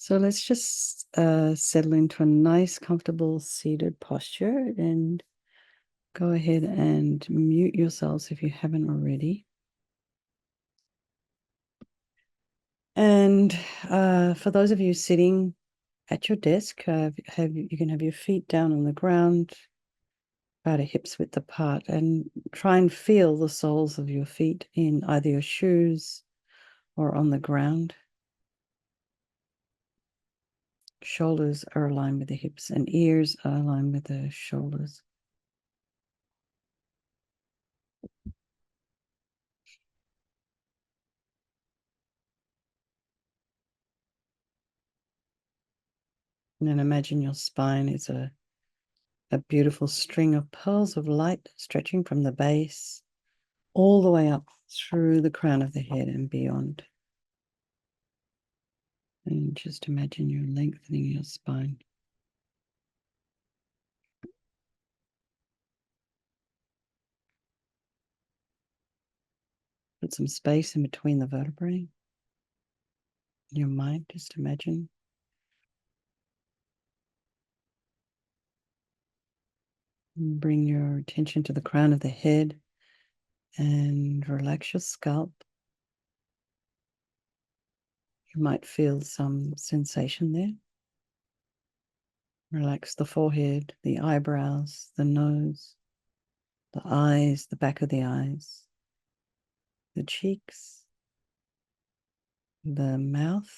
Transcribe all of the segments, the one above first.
So let's just settle into a nice, comfortable seated posture and go ahead and mute yourselves if you haven't already. And for those of you sitting at your desk, you can have your feet down on the ground, about a hip's width apart, and try and feel the soles of your feet in either your shoes or on the ground. Shoulders are aligned with the hips and ears are aligned with the shoulders. And then imagine your spine is a beautiful string of pearls of light stretching from the base all the way up through the crown of the head and beyond. And just imagine you're lengthening your spine. Put some space in between the vertebrae. Your mind, just imagine. And bring your attention to the crown of the head and relax your scalp. You might feel some sensation there. Relax the forehead, the eyebrows, the nose, the eyes, the back of the eyes, the cheeks, the mouth,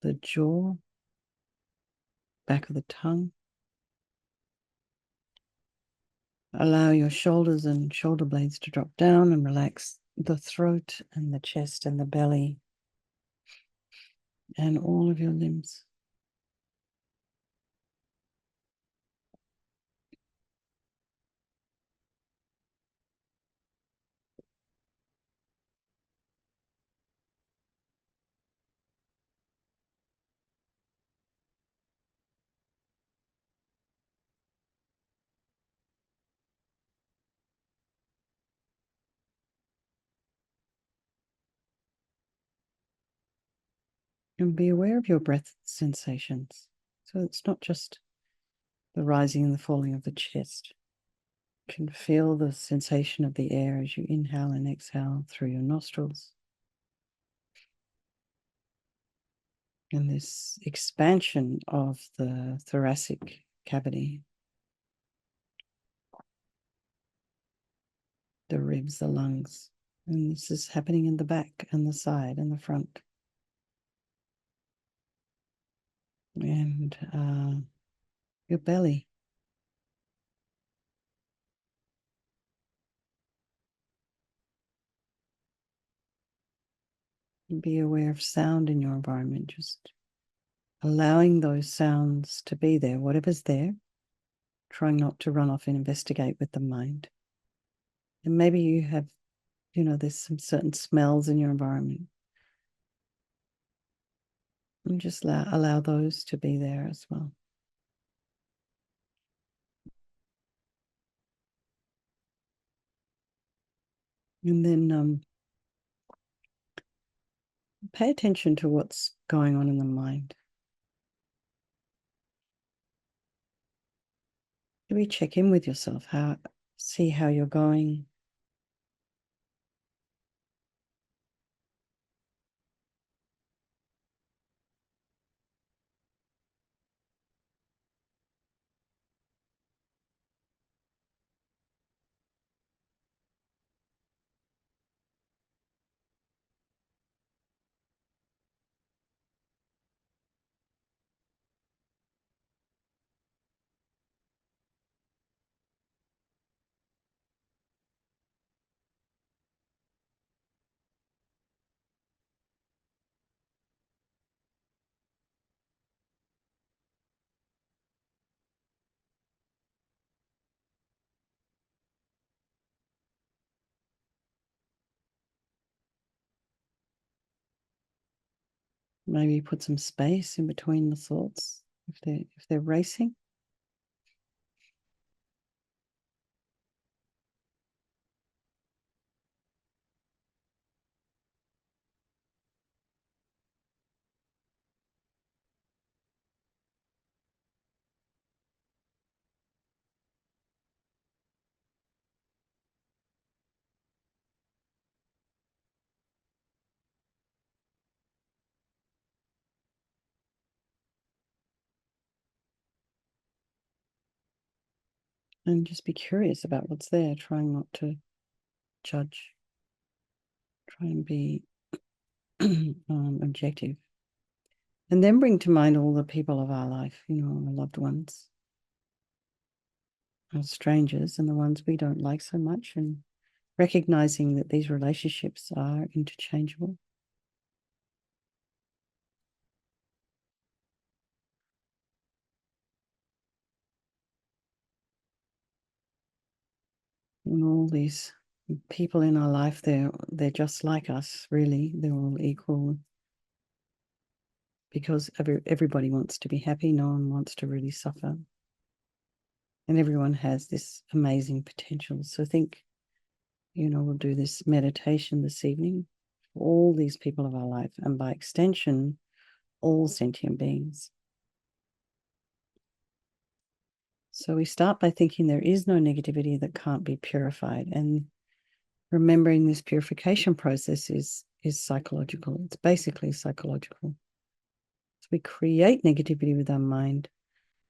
the jaw, back of the tongue. Allow your shoulders and shoulder blades to drop down and relax the throat and the chest and the belly and all of your limbs. And be aware of your breath sensations. So it's not just the rising and the falling of the chest. You can feel the sensation of the air as you inhale and exhale through your nostrils. And this expansion of the thoracic cavity, the ribs, the lungs. And this is happening in the back and the side and the front. And your belly. Be aware of sound in your environment, just allowing those sounds to be there, whatever's there, trying not to run off and investigate with the mind. And maybe you have, there's some certain smells in your environment. And just allow those to be there as well. And then pay attention to what's going on in the mind. Maybe check in with yourself, see how you're going. Maybe put some space in between the thoughts if they're racing. And just be curious about what's there, trying not to judge. Try and be objective. And then bring to mind all the people of our life, our loved ones, our strangers, and the ones we don't like so much, and recognizing that these relationships are interchangeable. And all these people in our life, they're just like us, really. They're all equal, because everybody wants to be happy. No one wants to really suffer. And everyone has this amazing potential. So think, we'll do this meditation this evening for all these people of our life, and by extension, all sentient beings. So we start by thinking there is no negativity that can't be purified, and remembering this purification process is psychological. It's basically psychological. So we create negativity with our mind,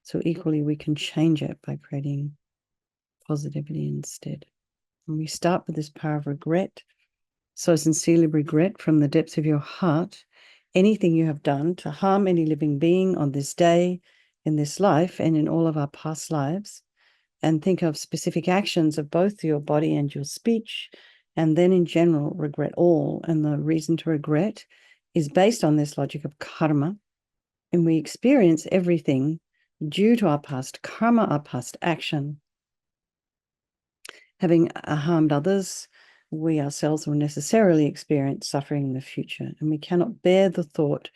so equally we can change it by creating positivity instead. And we start with this power of regret. So sincerely regret from the depths of your heart anything you have done to harm any living being on this day, in this life, and in all of our past lives. And think of specific actions of both your body and your speech, and then in general, regret all. And the reason to regret is based on this logic of karma. And we experience everything due to our past karma, our past action. Having harmed others, we ourselves will necessarily experience suffering in the future, and we cannot bear the thought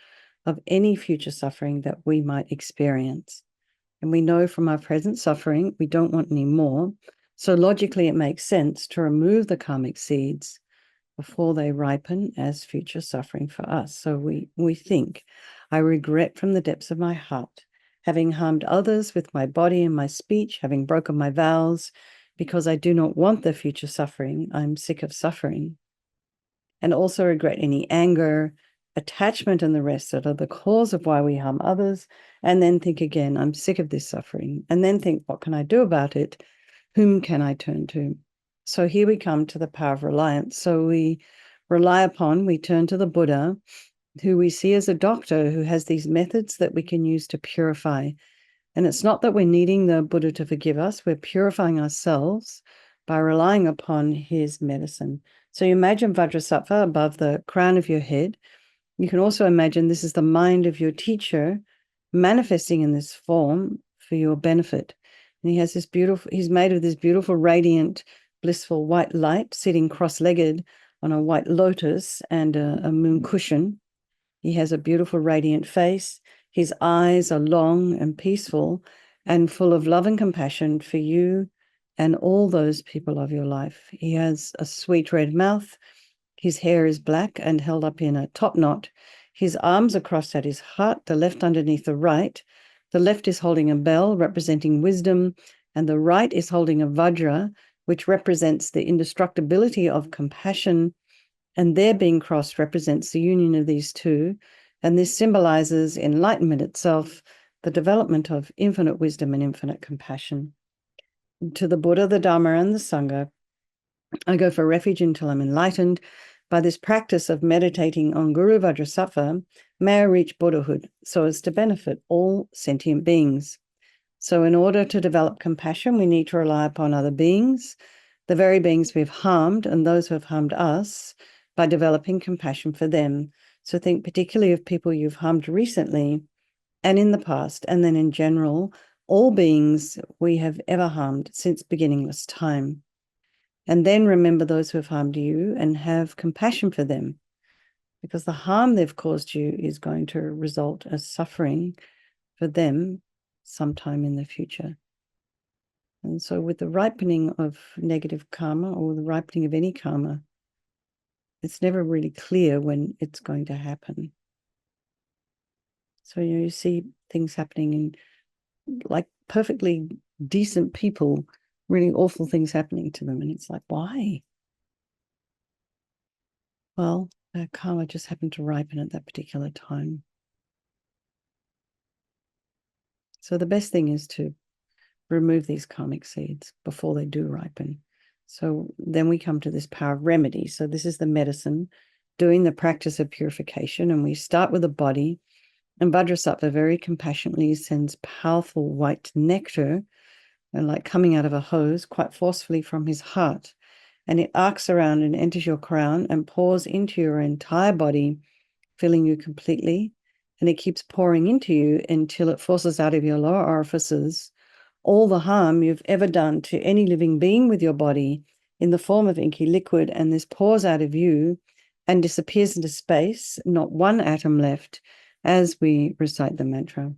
of any future suffering that we might experience. And we know from our present suffering, we don't want any more. So logically, it makes sense to remove the karmic seeds before they ripen as future suffering for us. So we think, I regret from the depths of my heart, having harmed others with my body and my speech, having broken my vows, because I do not want the future suffering. I'm sick of suffering. And also regret any anger, attachment, and the rest that are the cause of why we harm others. And then think again, I'm sick of this suffering. And then think, what can I do about it? Whom can I turn to? So here we come to the power of reliance. So we turn to the Buddha, who we see as a doctor who has these methods that we can use to purify. And it's not that we're needing the Buddha to forgive us, we're purifying ourselves by relying upon his medicine. So you imagine Vajrasattva above the crown of your head. You can also imagine this is the mind of your teacher manifesting in this form for your benefit. And he has he's made of this beautiful, radiant, blissful white light, sitting cross-legged on a white lotus and a moon cushion. He has a beautiful, radiant face. His eyes are long and peaceful and full of love and compassion for you and all those people of your life. He has a sweet red mouth. His hair is black and held up in a top knot. His arms are crossed at his heart, the left underneath the right. The left is holding a bell representing wisdom, and the right is holding a vajra, which represents the indestructibility of compassion. And their being crossed represents the union of these two. And this symbolizes enlightenment itself, the development of infinite wisdom and infinite compassion. To the Buddha, the Dharma, and the Sangha, I go for refuge until I'm enlightened. By this practice of meditating on Guru Vajrasattva, may I reach Buddhahood so as to benefit all sentient beings. So in order to develop compassion, we need to rely upon other beings, the very beings we've harmed and those who have harmed us, by developing compassion for them. So think particularly of people you've harmed recently and in the past, and then in general, all beings we have ever harmed since beginningless time. And then remember those who have harmed you and have compassion for them, because the harm they've caused you is going to result as suffering for them sometime in the future. And so with the ripening of negative karma, or the ripening of any karma, it's never really clear when it's going to happen. So, you see things happening in, like, perfectly decent people, really awful things happening to them. And it's like, why? Well, karma just happened to ripen at that particular time. So the best thing is to remove these karmic seeds before they do ripen. So then we come to this power of remedy. So this is the medicine, doing the practice of purification. And we start with the body. And Vajrasattva very compassionately sends powerful white nectar, and like coming out of a hose, quite forcefully from his heart. And it arcs around and enters your crown and pours into your entire body, filling you completely. And it keeps pouring into you until it forces out of your lower orifices all the harm you've ever done to any living being with your body in the form of inky liquid. And this pours out of you and disappears into space, not one atom left, as we recite the mantra.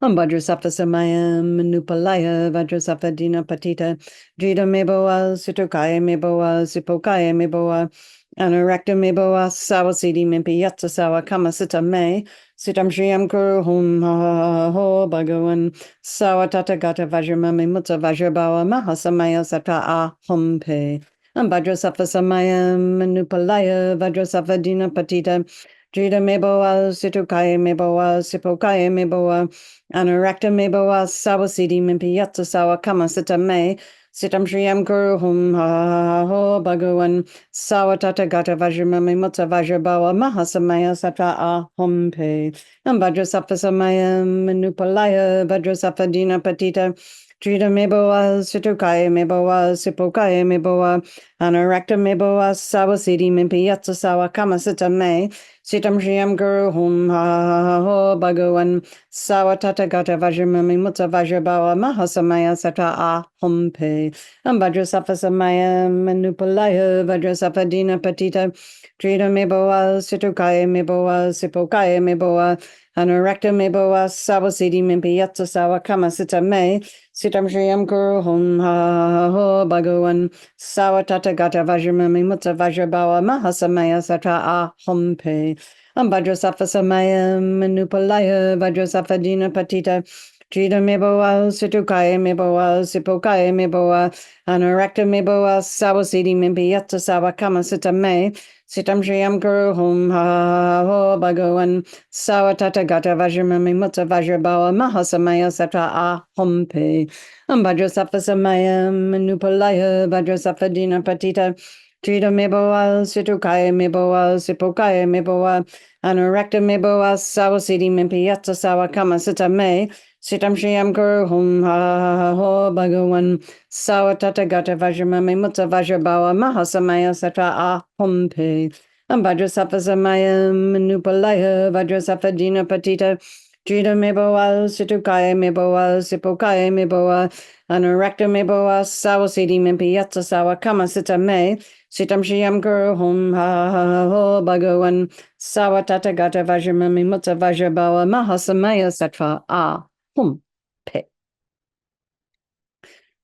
Om Vajrasattva Samayam Nupalaya Vajrasattva Dina Patita Jida Meboa Sitokaya Meboa Sipokaya Meboa Anarakta Meboa Sawasidi Mimpi Yatsa Sawa Kama Sita Me Sitam Shriyam Kuru Hum Ha Ho Bhagavan Sawa Tata Gata Vajramami Mutsa Vajrabawa Mahasamaya Sata Ah Hum Pe Om Vajrasattva Samayam Nupalaya Vajrasattva Dina Patita Jida Meboa Situkaya Meboa Sipokaya Meboa Anarakta Meboa Sawasidi Mimpi Yatsa Sawa Kama Sita Me Sitam Shriyam Guru Hum Ha Ho Bhagavan Sawa Tata Gata Vajramami Mutsa Vajrabawa Mahasamaya Satra Ah Hum Pe Vajrasattva Samayam Nupalaya Vajrasattva Dina Patita Trita Meboa Situkaya Meboa Sipokaya Meboa Anarakta Meboa Sawasidi Mimpi Yatsa Sawa Kama Sita Me Sitam Shriyam Guru Hum Ha Ho Bhagavan Sawa Tata Gata Vajramami Mutsa Vajrabawa Mahasamaya Satra Ah Hum Pe Vajrasattva Samayam Nupalaya Vajrasattva Dina Patita Trita Meboa Situkaya Meboa Sipokaya Meboa Anarakta Meboa Sawasidi Mimpi Yatsa Sawa Kama Sita Me Sitam Shriyam Guru Hum Ha Ho Bhagavan Sawa Tata Gata Vajramami Mutsa Vajrabawa Mahasamaya Satra Ah Hum Pe Vajrasattva Samayam Nupalaya Vajrasattva Dina Patita Trita Meboa Situkaya Meboa Sipokaya Meboa Anarakta Meboa Sawasidi Mimpi Yatsa Sawa Kama Sita Me Sitam Shriyam Guru Hum Ha Ho Bhagavan Sawa Tata Gata Vajramami Mutsa Vajrabawa Mahasamaya Satra Ah Hum Pe Vajrasattva Samayam Nupalaya Vajrasattva Dina Patita Trita Meboa Situkaya Meboa Sipokaya Meboa Anarakta Meboa Sawasidi Mimpi Yatsa Sawa Kama Sita Me Sitam Shriyam Guru Hum Ha Ho Bhagavan Sawa Tata Gata Vajramami Mutsa Vajrabawa Mahasamaya Satra Ah Hum Pe Vajrasattva Samayam Nupalaya Vajrasattva Dina Patita Trita Meboa Situkaya Meboa Sipokaya Meboa Anarakta Meboa Sawasidi Mimpi Yatsa Sawa Kama Sita Me Sitam Shriyam Guru Hum Ha Ho Bhagavan Sawa Tata Gata Vajramami Mutsa Vajrabawa Mahasamaya Satra Ah Hum Pe.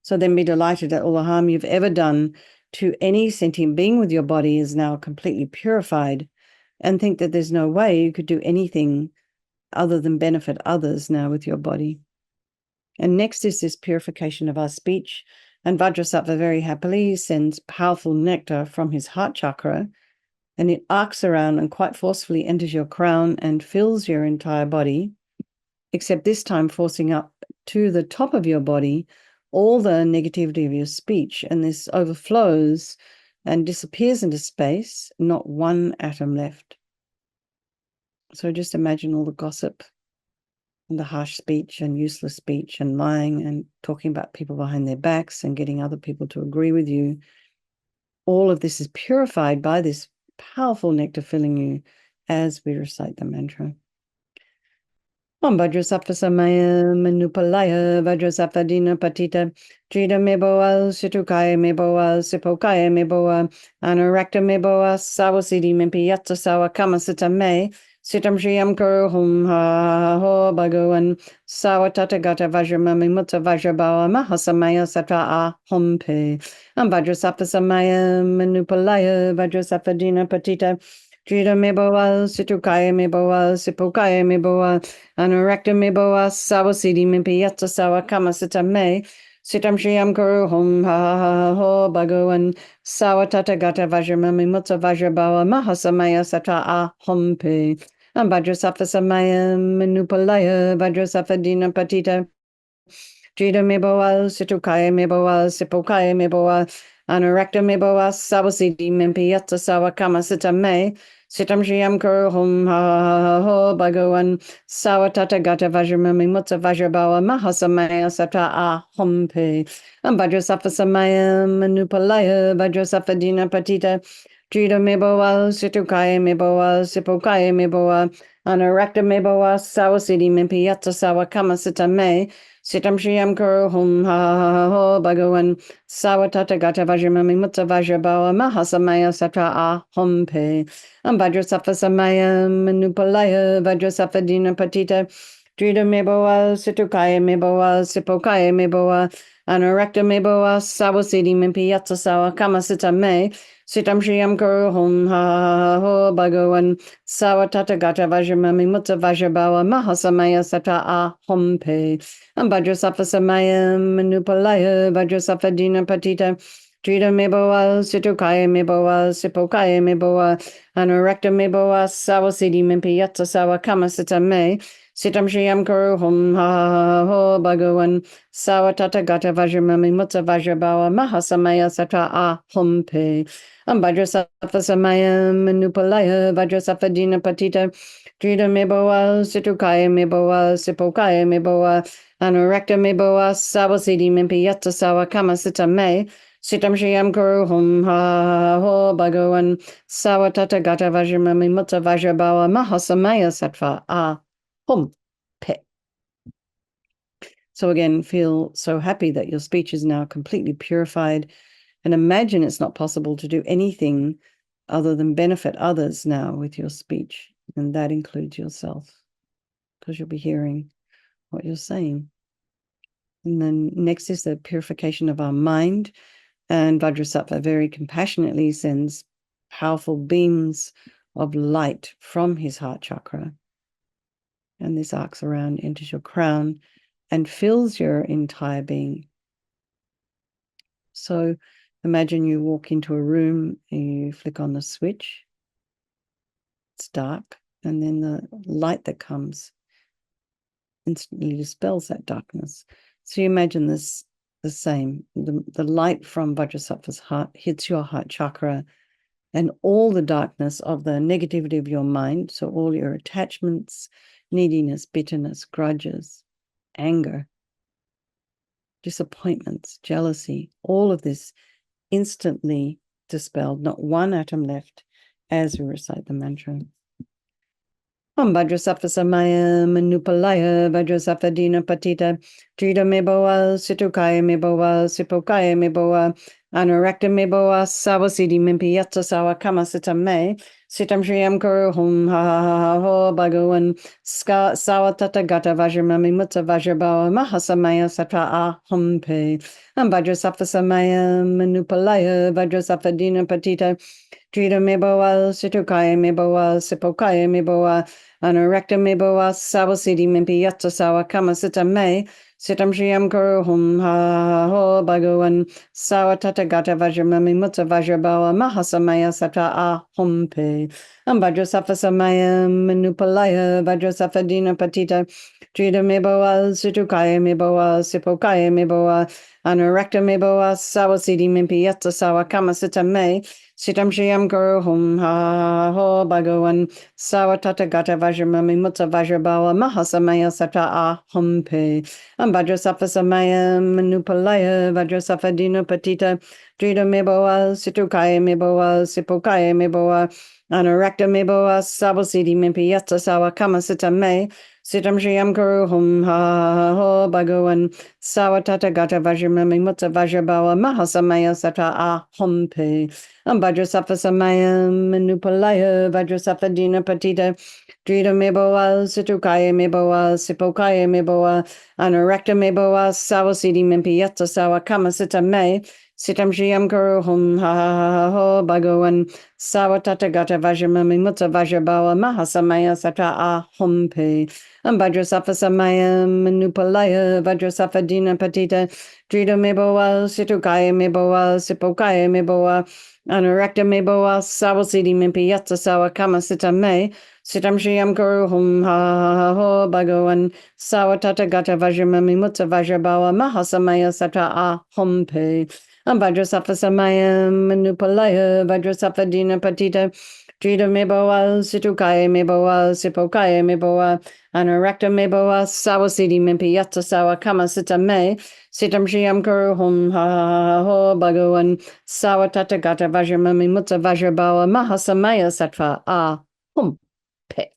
So then be delighted that all the harm you've ever done to any sentient being with your body is now completely purified, and think that there's no way you could do anything other than benefit others now with your body. And next is this purification of our speech. And Vajrasattva very happily sends powerful nectar from his heart chakra, and it arcs around and quite forcefully enters your crown and fills your entire body, except this time forcing up to the top of your body all the negativity of your speech. And this overflows and disappears into space, not one atom left. So just imagine all the gossip and the harsh speech and useless speech and lying and talking about people behind their backs and getting other people to agree with you. All of this is purified by this powerful nectar filling you as we recite the mantra. Om Vajrasattva Samayam Nupalaya Vajrasattva Dina Patita Trita Meboa Situkaya Meboa Sipokaya Meboa Anarakta Meboa Sawasidi Mimpi Yatsa Sawa Kama Sita Me Sitam Shriyam Kuru Hum Ha Ho Bhagavan Sawa Tata Gata Vajramami Mutsa Vajrabawa Mahasamaya Satra Ah Hum Pe Vajrasattva Samayam Nupalaya Vajrasattva Dina Patita Trita Meboa Situkaya Meboa Sipokaya Meboa Anarakta Meboa Sawasidi Mimpi Yatsa Sawa Kama Sita Me Sitam Shriyam Kuru Hum Ha Ho Bhagavan Sawa Tata Gata Vajramami Mutsa Vajrabawa Mahasamaya Satra Ah Hum Pe Vajrasattva Samayam Nupalaya Vajrasattva Dina Patita Drita Miboa, Situkaya Miboa, Sipokaya Miboa, Anorecta Miboa, Sawasidi Mimpiata Sawakama Sita Me, Sitam Shiam Kuru Hum Ha Ho Bhagawan, Sawatata Gata Vajramami Mutta Vajrabawa, Mahasamaya Sata Ah Humpe, Ambajrasafa Samaya, Manupalaya, Vajrasafadina Patita, Drita Miboa, Situkaya Miboa, Sipokaya Miboa, Anorecta Miboa, Sawasidi Mimpiata Sawakama Sita Me, Sitam Shriam Kuru Hum Ha Ho Bhagawan Sawatata Gata Vajramami Mutta Vajrabawa Mahasamaya Satra Ah Hum Pe Vajrasafa Samaya Manupalaya Vajrasafa Dina Patita Drita Meboa Situkaya Meboa Sipokaya Meboa Anorecta Meboa Sawasidi Mimpiata Sawa Kamasita Me Sitam Shriam Kuru Hum Ha Ho Bhagawan Sawatata Gata Vajramami Mutta Vajrabawa Mahasamaya Satra Ah Hum Pe Vajrasafa Samaya Manupalaya Vajrasafa Dina Patita Drita Meboa Situkaya Meboa Sipokaya Meboa Anorecta Meboa Sawasidi Mimpiyata Sawa Kamasita Me Sitam Shriam Kuru Hum Ha Ho Bhagawan Sawatata Gata Vajramami Mutta Vajrabawa Mahasamaya Satra Ah Hum Pe Vajrasafa Samaya Manupalaya Vajrasafa Dina Patita Drita Meboa Situkaya Meboa Sipokaya Meboa Anorecta Meboa Sawasidi Mimpiyata Sawa Kamasita Me Sitam Shriam Kuru Hum Ha Ho Bhagawan Sawatata Gata Vajramami Mutta Vajrabawa Mahasamaya Sattva Ah Hum Pe. So again, feel so happy that your speech is now completely purified, and imagine it's not possible to do anything other than benefit others now with your speech, and that includes yourself, because you'll be hearing what you're saying. And then next is the purification of our mind. And Vajrasattva very compassionately sends powerful beams of light from his heart chakra. And this arcs around, enters your crown, and fills your entire being. So imagine you walk into a room, you flick on the switch, it's dark, and then the light that comes instantly dispels that darkness. So you imagine this the same. The light from Vajrasattva's heart hits your heart chakra, and all the darkness of the negativity of your mind, so all your attachments, neediness, bitterness, grudges, anger, disappointments, jealousy, all of this instantly dispelled, not one atom left as we recite the mantra. Vajrasattva Samaya Manupalaya Vajrasattva Dina Patita Drita Meboa Situkaya Meboa Sipokaya Meboa Anorecta Meboa Sawasidi Mimpiyata Sawa Kamasita Me Sitam Shriam Kuru Hum Ha Ho Bhagawan Sawatata Gata Vajramami Mutta Vajrabawa Mahasamaya Satra Ah Hum Pe Vajrasattva Samaya Manupalaya Vajrasattva Dina Patita Drita Meboa Situkaya Meboa Sipokaya Meboa Anorecta Meboa Sawasidi Mimpiyata Sawa Kamasita Me Sitam Shriam Kuru Hum Ha Ho Bhagawan Sawatata Gata Vajramami Mutta Vajrabawa Mahasamaya Satra Ah Hum Pe Vajrasattva Samaya Manupalaya Vajrasattva Dina Patita Drita Meboa Situkaya Meboa Sipokaya Meboa Anorecta Meboa Sawasidi Mimpiyata Sawa Kamasita Me Sitam Shriam Kuru Hum Ha Ho Bhagawan Sawatata Gata Vajramami Mutta Vajrabawa Mahasamaya Satra Ah Hum Pe Vajrasattva Samaya Manupalaya Vajrasattva Dina Patita Drita Meboa Situkaya Meboa Sipokaya Meboa Anorecta Meboa Sawasidi Mimpiyata Sawa Kamasita Me Sitam Shriam Kuru Hum Ha Ho Bhagawan Sawatata Gata Vajramami Mutta Vajrabawa Mahasamaya Satra Ah Hum Pe Vajrasattva Samaya Manupalaya Vajrasattva Dina Patita Drita Meboa Situkaya Meboa Sipokaya Meboa Anorecta Meboa Sawasidi Mimpiyata Sawa Kamasita Me Sitam Shriam Kuru Hum Ha Ho Bhagawan Sawatata Gata Vajramami Mutta Vajrabawa Mahasamaya Satra Ah Hum Pe Vajrasattva Samaya Manupalaya Vajrasattva Dina Patita Drita Meboa Situkaya Meboa Sipokaya Meboa Anurakta me boa sawa sidi mimpi yatsa sawa kama sita me. Sitam shiyam guru hum ha ho bhagavan sawa tata gata vajramami mutta vajrabawa mahasamaya sata a hum pe. Vajrasafa samayam manupalaya vajrasafa dina patita. Trita me boa situkaya me boa sipokaya me boa. Anurakta me boa sawa sidi mimpi yatsa sawa kama sita me. Sitam shiyam guru hum ha ho bhagavan Sawatata gata vajramami mutta vajrabawa mahasamaya sattva hum pe.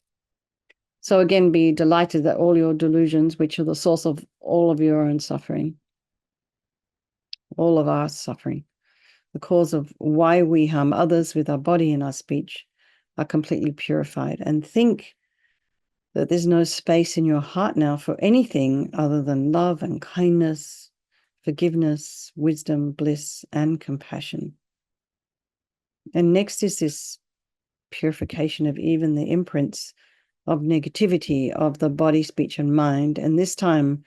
So again, be delighted that all your delusions, which are the source of all of your own suffering, all of our suffering, the cause of why we harm others with our body and our speech, are completely purified. And think that there's no space in your heart now for anything other than love and kindness, forgiveness, wisdom, bliss, and compassion. And next is this purification of even the imprints of negativity of the body, speech, and mind. And this time,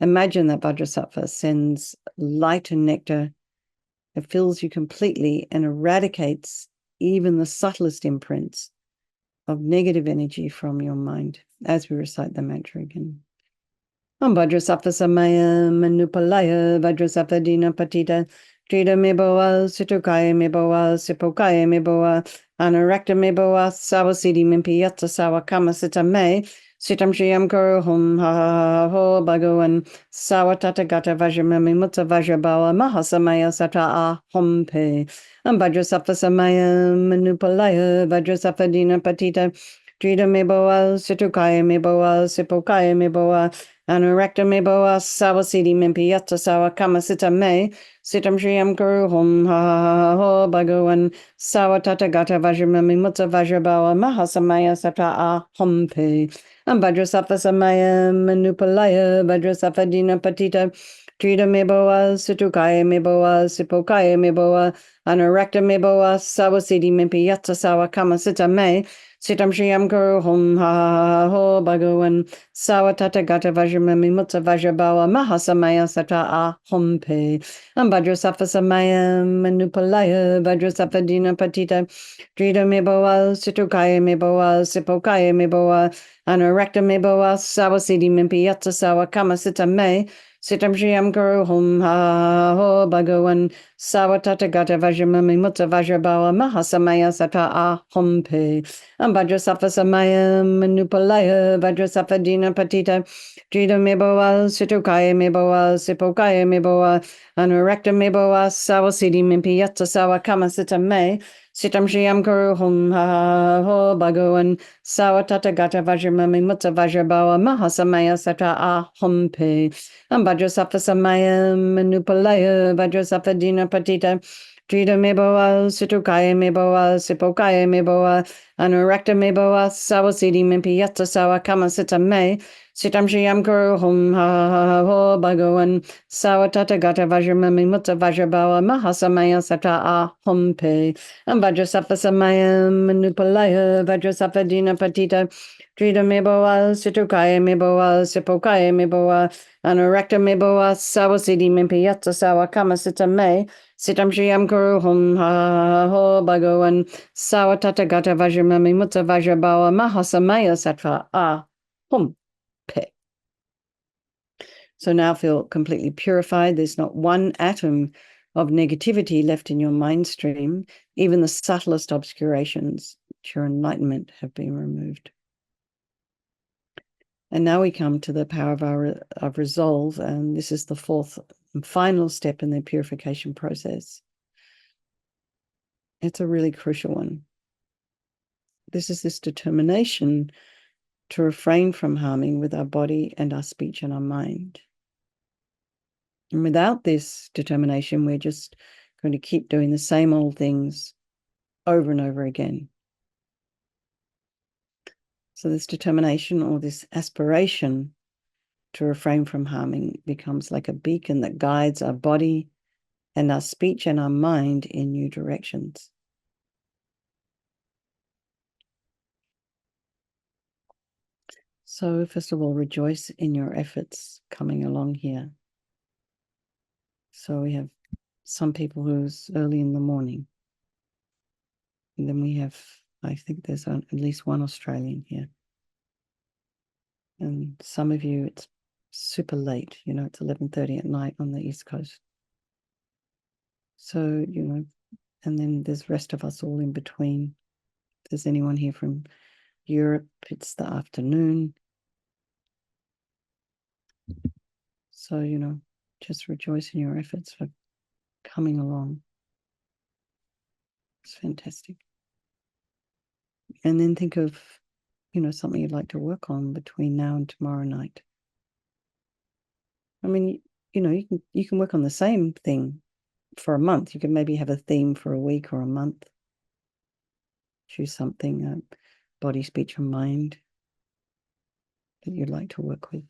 imagine that Vajrasattva sends light and nectar. It fills you completely and eradicates even the subtlest imprints of negative energy from your mind as we recite the mantra again. Vajrasattva samaya manupalaya Vajrasattva dina patita Trita me boa, situkaya me boa, sipokaya me boa, anurakta me boa, sawasidi mimpi yatsa sawa kama sita me, sitam shiyam kuru hum ha ho bhagavan, sawa tata gata vajramami mutta vajrabawa mahasamaya sata hum pe. Vajrasattva samaya manupalaya, Vajrasattva dina patita, Trita me boa, situkaya me boa, sipokaya me boa, anurakta me boa, sawasidi mimpi yatsa sawa kama sita me, Sitam Shriyam Guru Hum Ha Ho Bhagavan Sawa Tata Gata Vajramami Mutta Vajrabawa Mahasamaya Sata Hum Pe Vajrasattva Samaya Manupalaya Vajrasattva Dina Patita Trita Meboa Situkaya Meboa Sipokaya Meboa Anurakta Meboa Sawa Siddhi Mimpi Yatsa Sawa Kama Sita Me Sitam Shriyam Guru Hum Ha Ho Bhagavan Sawa Tata Gata Vajramami Mutta Vajrabawa Mahasamaya Sata Hum Pe Vajrasattva samaya manupalaya Vajrasattva dina patita Drita meboa situkaya meboa sipokaya meboa anurakta meboa sawasidi mimpi yatsa sawa kama sita me sitam shriyam guru hum ha ho bhagavan sawa tata gata vajramami mutta vajrabawa mahasamaya sata hum pe Vajrasattva samaya manupalaya Vajrasattva dina patita Drita meboa situkaya meboa sipokaya meboa Anurakta meboa sawa sidi mimpi yatsa sawa kama sita me sitam shriyam guru hum ha ho bhagavan sawa tata gata vajramami mutta vajrabawa mahasamaya sata hum pe Vajrasattva samaya manupalaya Vajrasattva dina patita Trita meboa situkaya meboa sipokaya meboa anurakta meboa sawa sidi mimpi yatsa sawa kama sita me Sitam Shriyam Guru Hum Ha Ho Bhagavan Sawa Tata Gata Vajramami Mutta Vajrabawa Mahasamaya Sata Hum Pe Vajrasattva Samaya Manupalaya Vajrasattva Dina Patita Trita Meboa Situkaya Meboa Sipokaya Meboa Anurakta Meboa Sawa Siddhi Mimpi Yatsa Sawa Kama Sita Me Sitam Shriyam Guru Hum Ha Ho Bhagavan Sawa Tata Gata Vajramami Mutta Vajrabawa Mahasamaya Sata Hum Pe. So now feel completely purified. There's not one atom of negativity left in your mind stream. Even the subtlest obscurations to your enlightenment have been removed. And now we come to the power of resolve, and this is the fourth and final step in the purification process. It's a really crucial one. This is this determination to refrain from harming with our body and our speech and our mind. And without this determination, we're just going to keep doing the same old things over and over again. So this determination or this aspiration to refrain from harming becomes like a beacon that guides our body and our speech and our mind in new directions. So first of all, rejoice in your efforts coming along here. So we have some people who's early in the morning. And then we have, I think there's at least one Australian here. And some of you, it's super late, it's 11:30 at night on the East Coast. So, and then there's the rest of us all in between. If there's anyone here from Europe, it's the afternoon. So, just rejoice in your efforts for coming along. It's fantastic. And then think of, something you'd like to work on between now and tomorrow night. I mean, you can work on the same thing for a month. You can maybe have a theme for a week or a month. Choose something, body, speech, and mind that you'd like to work with.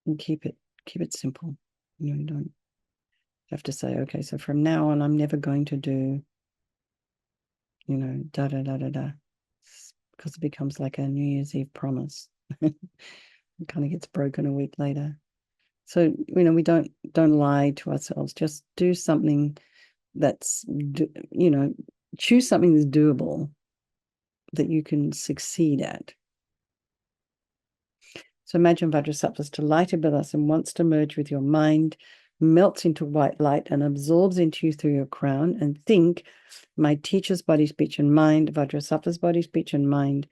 And keep it simple. You don't have to say, okay, so from now on, I'm never going to do, da da da da da, because it becomes like a New Year's Eve promise. It kind of gets broken a week later. So we don't lie to ourselves. Just do something that's, choose something that's doable, that you can succeed at. So imagine Vajrasattva's delighted with us and wants to merge with your mind, melts into white light and absorbs into you through your crown, and think, my teacher's body, speech, and mind, Vajrasattva's body, speech, and mind,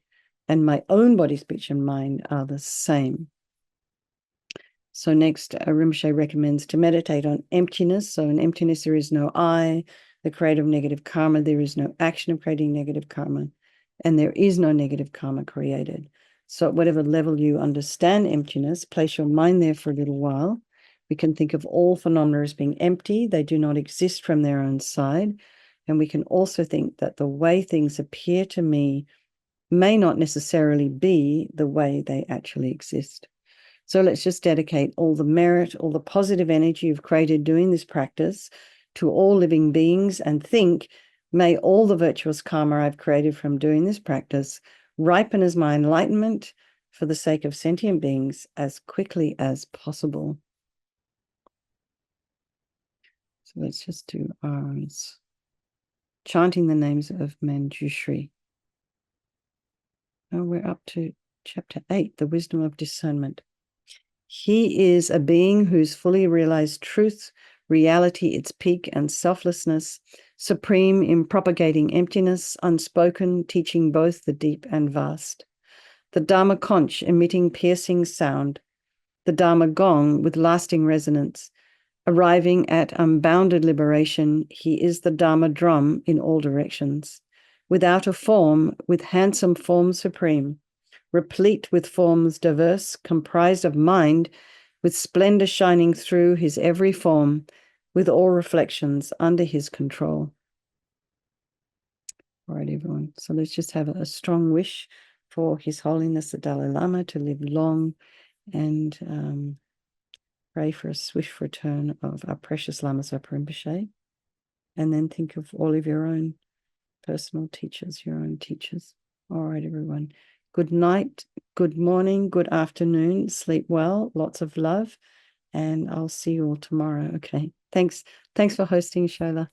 and my own body, speech, and mind are the same. So next, Rinpoche recommends to meditate on emptiness. So in emptiness, there is no I, the creator of negative karma. There is no action of creating negative karma, and there is no negative karma created. So at whatever level you understand emptiness, place your mind there for a little while. We can think of all phenomena as being empty. They do not exist from their own side. And we can also think that the way things appear to me may not necessarily be the way they actually exist. So let's just dedicate all the merit, all the positive energy you've created doing this practice to all living beings, and think, may all the virtuous karma I've created from doing this practice ripen as my enlightenment for the sake of sentient beings as quickly as possible. So let's just do arms. Chanting the names of Manjushri. Oh, we're up to chapter 8, the wisdom of discernment. He is a being who's fully realized truth, reality, its peak, and selflessness, supreme in propagating emptiness, unspoken, teaching both the deep and vast. The Dharma conch emitting piercing sound, the Dharma gong with lasting resonance. Arriving at unbounded liberation, he is the Dharma drum in all directions. Without a form, with handsome form supreme, replete with forms diverse, comprised of mind, with splendor shining through his every form, with all reflections under his control. All right, everyone. So let's just have a strong wish for His Holiness the Dalai Lama to live long, and pray for a swift return of our precious Lama Zopa Rinpoche. And then think of all of your own personal teachers, your own teachers. All right, everyone. Good night, good morning, good afternoon. Sleep well, lots of love, and I'll see you all tomorrow. Okay. Thanks for hosting, Shola.